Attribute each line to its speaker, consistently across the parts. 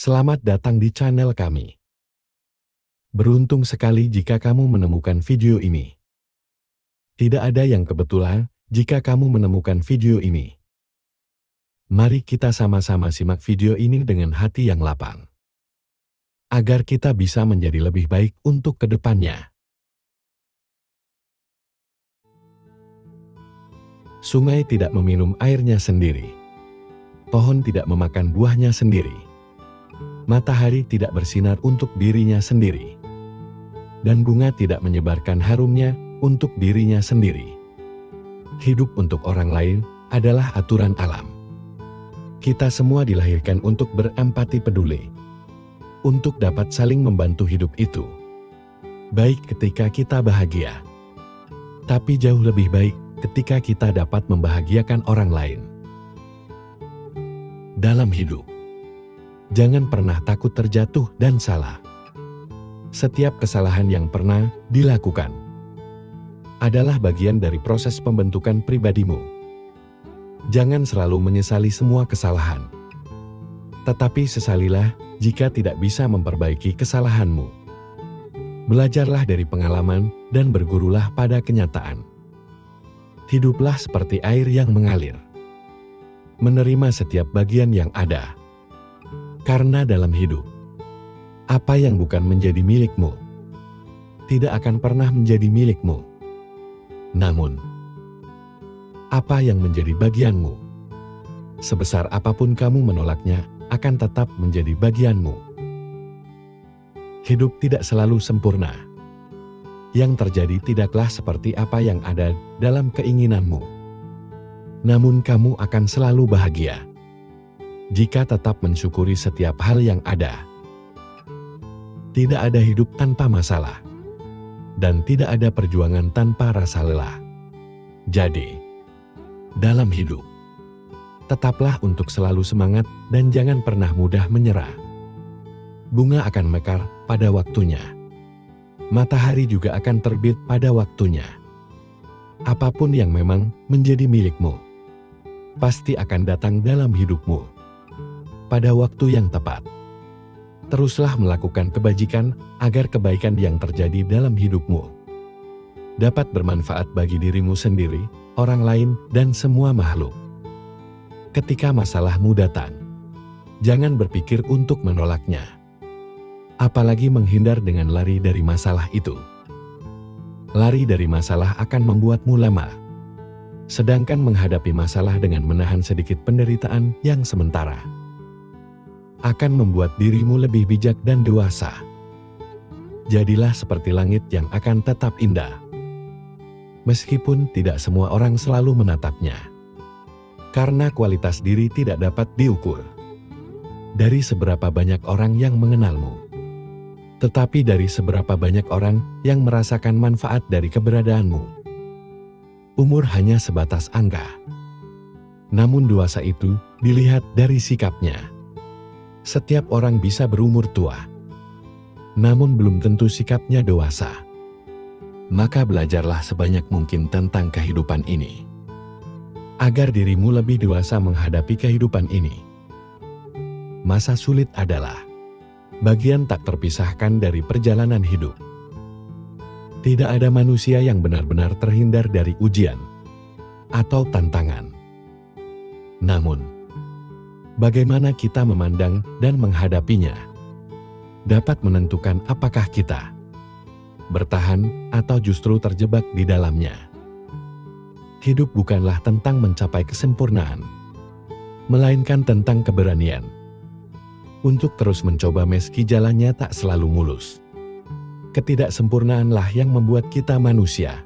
Speaker 1: Selamat datang di channel kami. Beruntung sekali jika kamu menemukan video ini. Tidak ada yang kebetulan jika kamu menemukan video ini. Mari kita sama-sama simak video ini dengan hati yang lapang. Agar kita bisa menjadi lebih baik untuk kedepannya. Sungai tidak meminum airnya sendiri. Pohon tidak memakan buahnya sendiri. Matahari tidak bersinar untuk dirinya sendiri. Dan bunga tidak menyebarkan harumnya untuk dirinya sendiri. Hidup untuk orang lain adalah aturan alam. Kita semua dilahirkan untuk berempati peduli. Untuk dapat saling membantu hidup itu. Baik ketika kita bahagia. Tapi jauh lebih baik ketika kita dapat membahagiakan orang lain. Dalam hidup, jangan pernah takut terjatuh dan salah. Setiap kesalahan yang pernah dilakukan adalah bagian dari proses pembentukan pribadimu. Jangan selalu menyesali semua kesalahan. Tetapi sesalilah jika tidak bisa memperbaiki kesalahanmu. Belajarlah dari pengalaman dan bergurulah pada kenyataan. Hiduplah seperti air yang mengalir. Menerima setiap bagian yang ada. Karena dalam hidup, apa yang bukan menjadi milikmu, tidak akan pernah menjadi milikmu. Namun, apa yang menjadi bagianmu, sebesar apapun kamu menolaknya, akan tetap menjadi bagianmu. Hidup tidak selalu sempurna. Yang terjadi tidaklah seperti apa yang ada dalam keinginanmu. Namun kamu akan selalu bahagia jika tetap mensyukuri setiap hal yang ada. Tidak ada hidup tanpa masalah, dan tidak ada perjuangan tanpa rasa lelah. Jadi, dalam hidup, tetaplah untuk selalu semangat dan jangan pernah mudah menyerah. Bunga akan mekar pada waktunya. Matahari juga akan terbit pada waktunya. Apapun yang memang menjadi milikmu, pasti akan datang dalam hidupmu pada waktu yang tepat. Teruslah melakukan kebajikan agar kebaikan yang terjadi dalam hidupmu dapat bermanfaat bagi dirimu sendiri, orang lain, dan semua makhluk. Ketika masalahmu datang, jangan berpikir untuk menolaknya. Apalagi menghindar dengan lari dari masalah itu. Lari dari masalah akan membuatmu lemah. Sedangkan menghadapi masalah dengan menahan sedikit penderitaan yang sementara akan membuat dirimu lebih bijak dan dewasa. Jadilah seperti langit yang akan tetap indah. Meskipun tidak semua orang selalu menatapnya. Karena kualitas diri tidak dapat diukur dari seberapa banyak orang yang mengenalmu, tetapi dari seberapa banyak orang yang merasakan manfaat dari keberadaanmu. Umur hanya sebatas angka. Namun dewasa itu dilihat dari sikapnya. Setiap orang bisa berumur tua. Namun belum tentu sikapnya dewasa. Maka belajarlah sebanyak mungkin tentang kehidupan ini. Agar dirimu lebih dewasa menghadapi kehidupan ini. Masa sulit adalah bagian tak terpisahkan dari perjalanan hidup. Tidak ada manusia yang benar-benar terhindar dari ujian atau tantangan. Namun, bagaimana kita memandang dan menghadapinya dapat menentukan apakah kita bertahan atau justru terjebak di dalamnya. Hidup bukanlah tentang mencapai kesempurnaan, melainkan tentang keberanian untuk terus mencoba meski jalannya tak selalu mulus. Ketidaksempurnaanlah yang membuat kita manusia,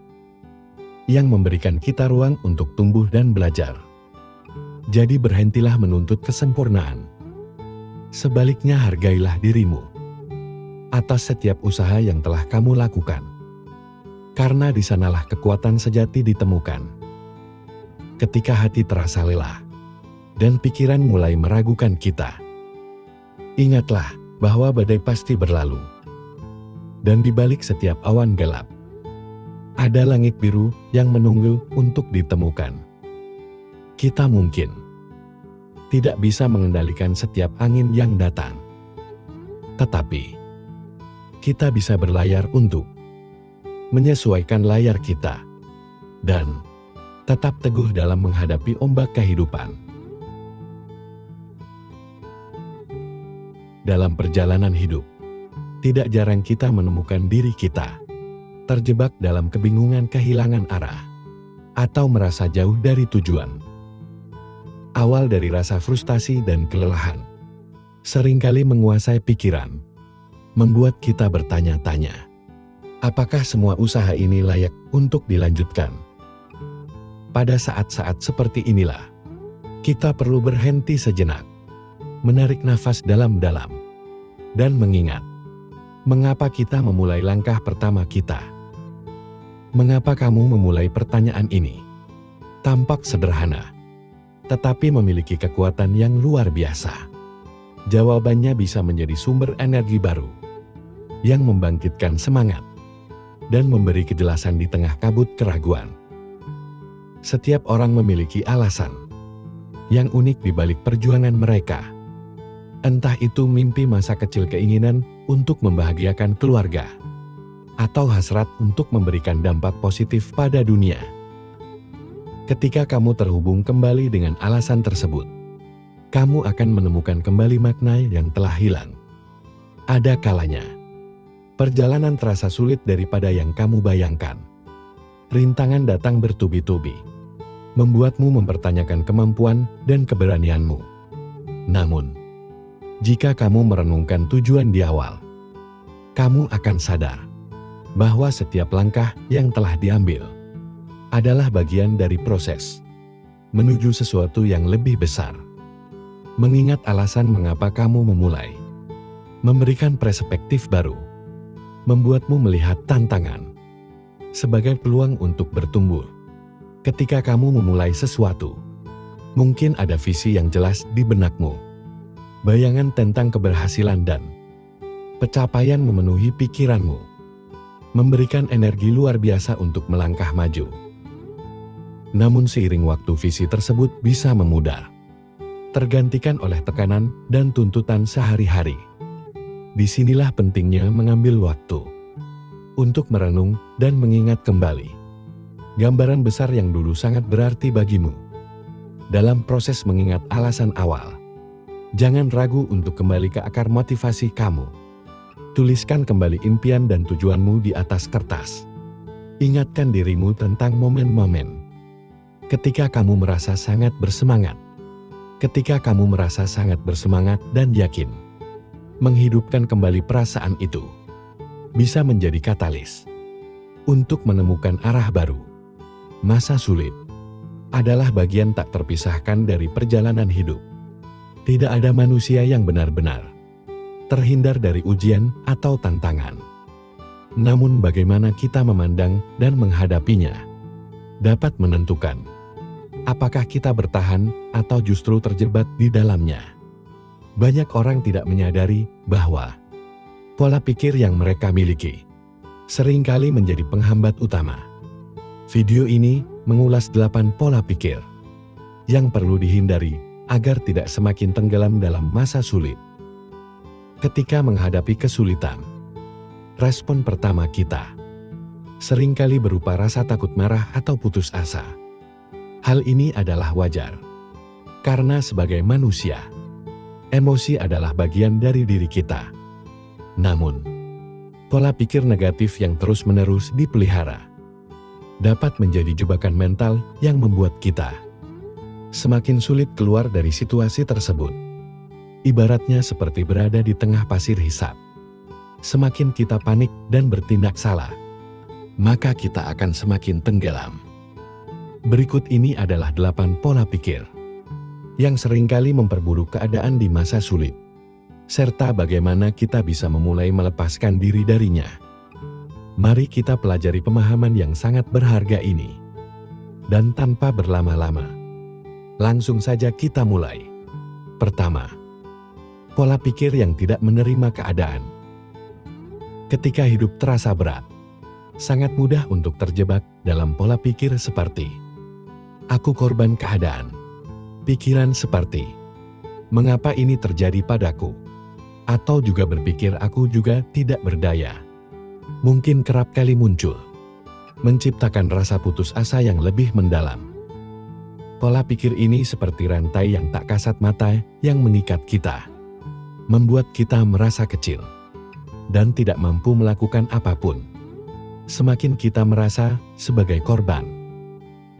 Speaker 1: yang memberikan kita ruang untuk tumbuh dan belajar. Jadi berhentilah menuntut kesempurnaan. Sebaliknya hargailah dirimu atas setiap usaha yang telah kamu lakukan. Karena di sanalah kekuatan sejati ditemukan. Ketika hati terasa lelah dan pikiran mulai meragukan kita, ingatlah bahwa badai pasti berlalu. Dan di balik setiap awan gelap, ada langit biru yang menunggu untuk ditemukan. Kita mungkin tidak bisa mengendalikan setiap angin yang datang. Tetapi, kita bisa berlayar untuk menyesuaikan layar kita dan tetap teguh dalam menghadapi ombak kehidupan. Dalam perjalanan hidup, tidak jarang kita menemukan diri kita terjebak dalam kebingungan, kehilangan arah, atau merasa jauh dari tujuan. Awal dari rasa frustasi dan kelelahan seringkali menguasai pikiran, membuat kita bertanya-tanya, apakah semua usaha ini layak untuk dilanjutkan? Pada saat-saat seperti inilah, kita perlu berhenti sejenak, menarik nafas dalam-dalam, dan mengingat mengapa kita memulai langkah pertama kita. Mengapa kamu memulai pertanyaan ini? Tampak sederhana, tetapi memiliki kekuatan yang luar biasa. Jawabannya bisa menjadi sumber energi baru yang membangkitkan semangat dan memberi kejelasan di tengah kabut keraguan. Setiap orang memiliki alasan yang unik di balik perjuangan mereka. Entah itu mimpi masa kecil, keinginan untuk membahagiakan keluarga, atau hasrat untuk memberikan dampak positif pada dunia. Ketika kamu terhubung kembali dengan alasan tersebut, kamu akan menemukan kembali makna yang telah hilang. Ada kalanya, perjalanan terasa sulit daripada yang kamu bayangkan. Rintangan datang bertubi-tubi, membuatmu mempertanyakan kemampuan dan keberanianmu. Namun, jika kamu merenungkan tujuan di awal, kamu akan sadar bahwa setiap langkah yang telah diambil adalah bagian dari proses menuju sesuatu yang lebih besar. Mengingat alasan mengapa kamu memulai, memberikan perspektif baru, membuatmu melihat tantangan sebagai peluang untuk bertumbuh. Ketika kamu memulai sesuatu, mungkin ada visi yang jelas di benakmu, bayangan tentang keberhasilan dan pencapaian memenuhi pikiranmu, memberikan energi luar biasa untuk melangkah maju. Namun seiring waktu visi tersebut bisa memudar, tergantikan oleh tekanan dan tuntutan sehari-hari. Disinilah pentingnya mengambil waktu untuk merenung dan mengingat kembali gambaran besar yang dulu sangat berarti bagimu. Dalam proses mengingat alasan awal, jangan ragu untuk kembali ke akar motivasi kamu. Tuliskan kembali impian dan tujuanmu di atas kertas. Ingatkan dirimu tentang momen-momen ketika kamu merasa sangat bersemangat. Ketika kamu merasa sangat bersemangat dan yakin, menghidupkan kembali perasaan itu bisa menjadi katalis untuk menemukan arah baru. Masa sulit adalah bagian tak terpisahkan dari perjalanan hidup. Tidak ada manusia yang benar-benar terhindar dari ujian atau tantangan. Namun bagaimana kita memandang dan menghadapinya dapat menentukan apakah kita bertahan atau justru terjebak di dalamnya. Banyak orang tidak menyadari bahwa pola pikir yang mereka miliki seringkali menjadi penghambat utama. Video ini mengulas 8 pola pikir yang perlu dihindari agar tidak semakin tenggelam dalam masa sulit. Ketika menghadapi kesulitan, respon pertama kita seringkali berupa rasa takut, marah, atau putus asa. Hal ini adalah wajar, karena sebagai manusia, emosi adalah bagian dari diri kita. Namun, pola pikir negatif yang terus-menerus dipelihara dapat menjadi jebakan mental yang membuat kita semakin sulit keluar dari situasi tersebut. Ibaratnya seperti berada di tengah pasir hisap. Semakin kita panik dan bertindak salah, maka kita akan semakin tenggelam. Berikut ini adalah 8 pola pikir yang seringkali memperburuk keadaan di masa sulit, serta bagaimana kita bisa memulai melepaskan diri darinya. Mari kita pelajari pemahaman yang sangat berharga ini. Dan tanpa berlama-lama, langsung saja kita mulai. Pertama, pola pikir yang tidak menerima keadaan. Ketika hidup terasa berat, sangat mudah untuk terjebak dalam pola pikir seperti aku korban keadaan. Pikiran seperti, mengapa ini terjadi padaku? Atau juga berpikir aku juga tidak berdaya. Mungkin kerap kali muncul, menciptakan rasa putus asa yang lebih mendalam. Pola pikir ini seperti rantai yang tak kasat mata yang mengikat kita, membuat kita merasa kecil dan tidak mampu melakukan apapun. Semakin kita merasa sebagai korban,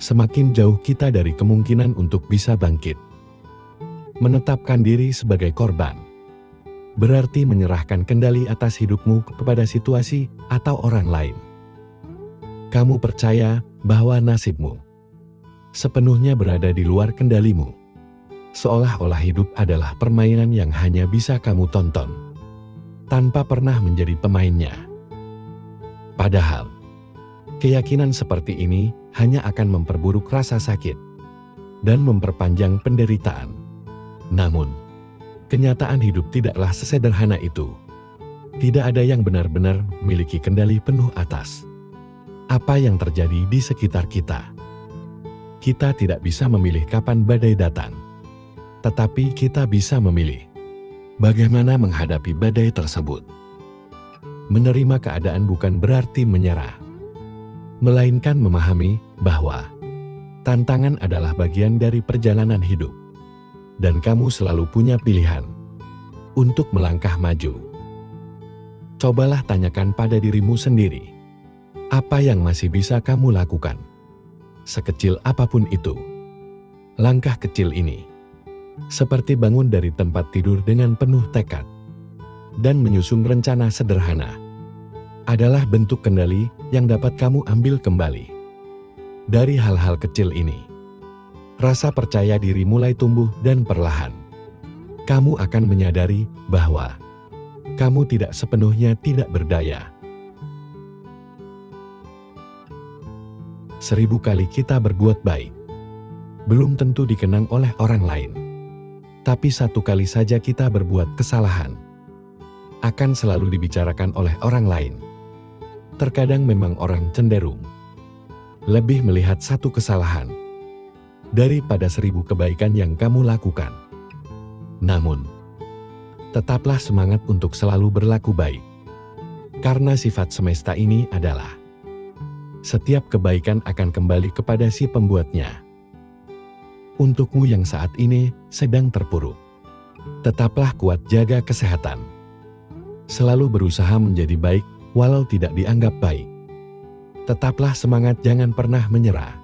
Speaker 1: semakin jauh kita dari kemungkinan untuk bisa bangkit. Menetapkan diri sebagai korban berarti menyerahkan kendali atas hidupmu kepada situasi atau orang lain. Kamu percaya bahwa nasibmu sepenuhnya berada di luar kendalimu, seolah-olah hidup adalah permainan yang hanya bisa kamu tonton, tanpa pernah menjadi pemainnya. Padahal, keyakinan seperti ini hanya akan memperburuk rasa sakit dan memperpanjang penderitaan. Namun, kenyataan hidup tidaklah sesederhana itu. Tidak ada yang benar-benar memiliki kendali penuh atas apa yang terjadi di sekitar kita. Kita tidak bisa memilih kapan badai datang, tetapi kita bisa memilih bagaimana menghadapi badai tersebut. Menerima keadaan bukan berarti menyerah, melainkan memahami bahwa tantangan adalah bagian dari perjalanan hidup. Dan kamu selalu punya pilihan untuk melangkah maju. Cobalah tanyakan pada dirimu sendiri, apa yang masih bisa kamu lakukan? Sekecil apapun itu, langkah kecil ini, seperti bangun dari tempat tidur dengan penuh tekad dan menyusun rencana sederhana, adalah bentuk kendali yang dapat kamu ambil kembali. Dari hal-hal kecil ini, rasa percaya diri mulai tumbuh dan perlahan kamu akan menyadari bahwa kamu tidak sepenuhnya tidak berdaya. 1000 kali kita berbuat baik, belum tentu dikenang oleh orang lain. Tapi 1 kali saja kita berbuat kesalahan, akan selalu dibicarakan oleh orang lain. Terkadang memang orang cenderung lebih melihat 1 kesalahan daripada 1000 kebaikan yang kamu lakukan. Namun, tetaplah semangat untuk selalu berlaku baik. Karena sifat semesta ini adalah setiap kebaikan akan kembali kepada si pembuatnya. Untukmu yang saat ini sedang terpuruk, tetaplah kuat, jaga kesehatan. Selalu berusaha menjadi baik walau tidak dianggap baik. Tetaplah semangat, jangan pernah menyerah.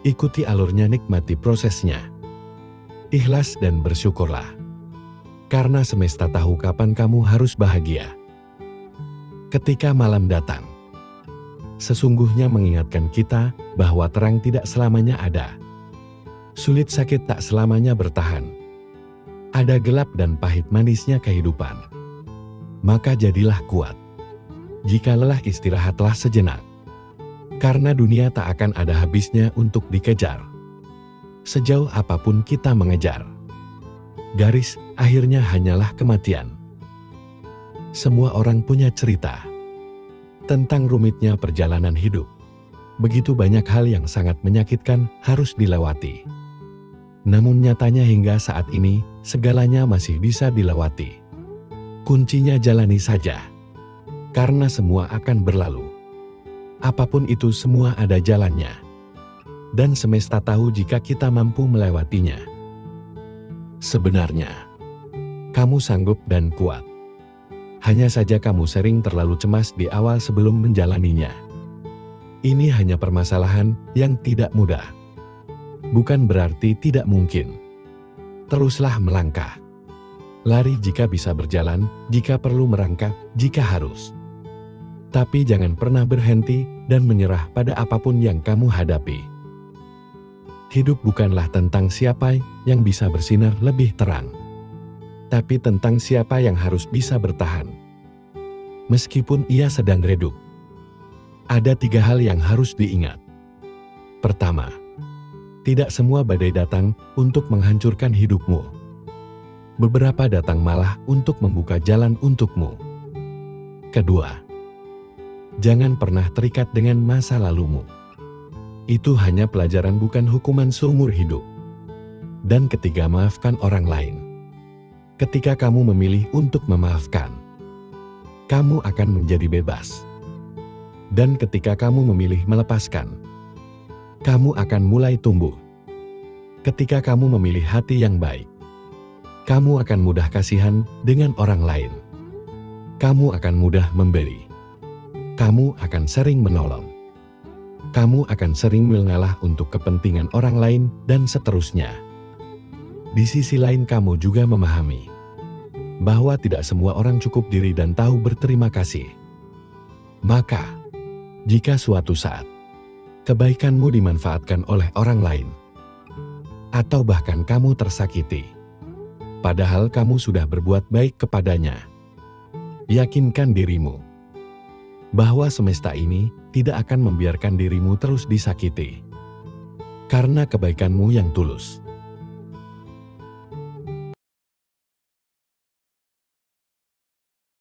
Speaker 1: Ikuti alurnya, nikmati prosesnya. Ikhlas dan bersyukurlah. Karena semesta tahu kapan kamu harus bahagia. Ketika malam datang, sesungguhnya mengingatkan kita bahwa terang tidak selamanya ada. Sulit sakit tak selamanya bertahan. Ada gelap dan pahit manisnya kehidupan. Maka jadilah kuat. Jika lelah, istirahatlah sejenak. Karena dunia tak akan ada habisnya untuk dikejar. Sejauh apapun kita mengejar, garis akhirnya hanyalah kematian. Semua orang punya cerita tentang rumitnya perjalanan hidup. Begitu banyak hal yang sangat menyakitkan harus dilewati. Namun nyatanya hingga saat ini, segalanya masih bisa dilewati. Kuncinya jalani saja. Karena semua akan berlalu. Apapun itu, semua ada jalannya. Dan semesta tahu jika kita mampu melewatinya. Sebenarnya, kamu sanggup dan kuat. Hanya saja kamu sering terlalu cemas di awal sebelum menjalaninya. Ini hanya permasalahan yang tidak mudah. Bukan berarti tidak mungkin. Teruslah melangkah. Lari jika bisa berjalan, jika perlu merangkak, jika harus. Tapi jangan pernah berhenti dan menyerah pada apapun yang kamu hadapi. Hidup bukanlah tentang siapa yang bisa bersinar lebih terang, tapi tentang siapa yang harus bisa bertahan. Meskipun ia sedang redup. Ada 3 hal yang harus diingat. Pertama, tidak semua badai datang untuk menghancurkan hidupmu. Beberapa datang malah untuk membuka jalan untukmu. Kedua, jangan pernah terikat dengan masa lalumu. Itu hanya pelajaran, bukan hukuman seumur hidup. Dan ketiga, maafkan orang lain. Ketika kamu memilih untuk memaafkan, kamu akan menjadi bebas. Dan ketika kamu memilih melepaskan, kamu akan mulai tumbuh. Ketika kamu memilih hati yang baik, kamu akan mudah kasihan dengan orang lain. Kamu akan mudah memberi. Kamu akan sering menolong. Kamu akan sering mengalah untuk kepentingan orang lain dan seterusnya. Di sisi lain kamu juga memahami bahwa tidak semua orang cukup diri dan tahu berterima kasih. Maka, jika suatu saat kebaikanmu dimanfaatkan oleh orang lain, atau bahkan kamu tersakiti, padahal kamu sudah berbuat baik kepadanya, yakinkan dirimu bahwa semesta ini tidak akan membiarkan dirimu terus disakiti. Karena kebaikanmu yang tulus